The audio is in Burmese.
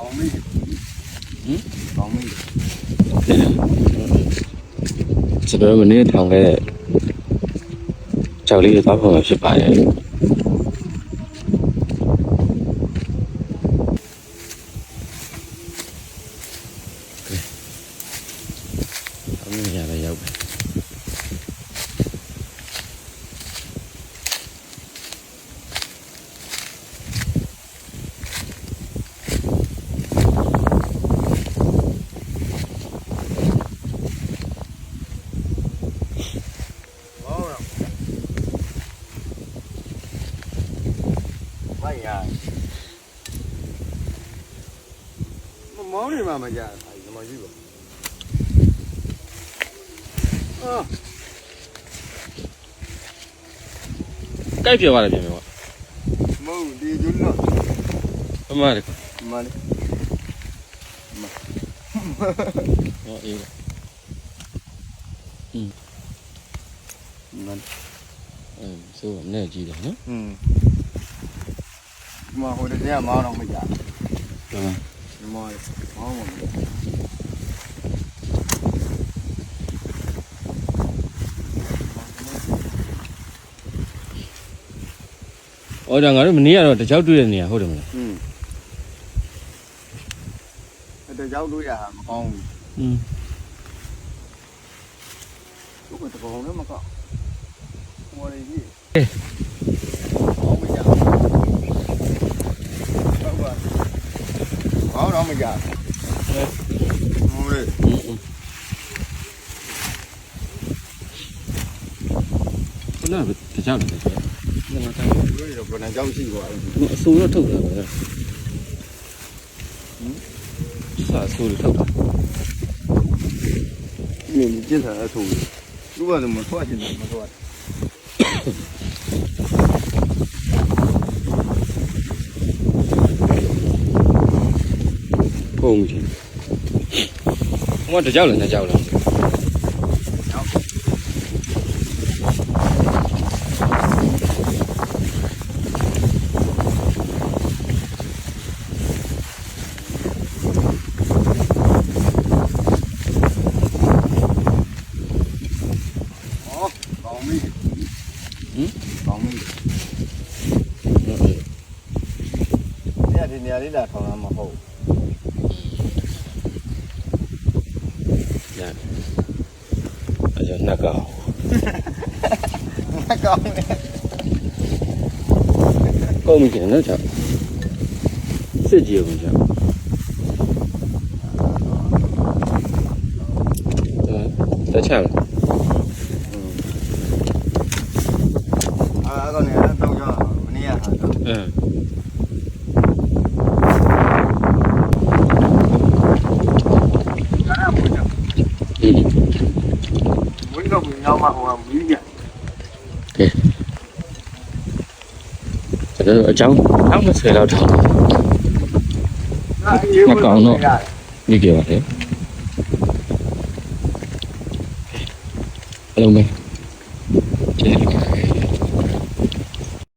င်းမိကောင်းမိကျွန်တော်မနေ့ထောင်ခဲ့တဲ့ကြောက်လေးသွားဖို့ဖြစ်ပါတယ်အမေရပဲရောက်ပဲမောင်းနေမှမကြဒီမှာရှိပါကြိုက်ပြသွားတယ်ပြင်မယ်ကွာမဟုတ်ဒီကျွန်းတော့ပမာတယ်ကွာမလေးဟောအေးမန်ဆိုတော့နဲ့ကြည့်တယ်နော်ဒီမှာဟိုတည်းကမောင်းတော့မကြဒီမှာမောင်းမှာအော်ဒါငါတို့မနေ့ကတော့တကြောက်တွေ့တဲ့နေရာဟုတ်တယ်မလားတကြောက်တွေ့ရမကောင်းဘူးသူကတကောင်လည်းမကောက်ဟိုလေးကြီးမောင်းမကြဟုတ်ပါမောင်းတော့မကြဟိုလေးခုနကတကြောက်တယ်ကွာငါတိုင်းတွေ့ရတော့ဘယ်နှကြောက်ရှိပါလဲအဆိုးတော့ထုတ်တာပဲစာဆိုးလို့ထုတ်တာ你经常来抽，如果怎么错现在怎么错？ပုံချင်ဟိုတကြောက်လည်းတကြောက်လားဒီနေရာလေးလာထောင်ရမှာဟုတ်ညာအဲ့ဒါနှက်ကောင်နှက်ကောင်နဲ့ကောင်းပြီနော်ကြောက်စစ်ကြည့်အောင်ကြောက်တချမ်းအဲ့ကောင်နဲ့တော့ကြောက်မနေရတာဝင်းတော့ညောင်းမဟိုကမီးကြကဲကျွန်တော်အကြောင်း20လောက်ထောင်နှက်ကောင်တော့ဒီကြပါတယ်အလုံးမဲကျေးဇူးတင်ပါတယ်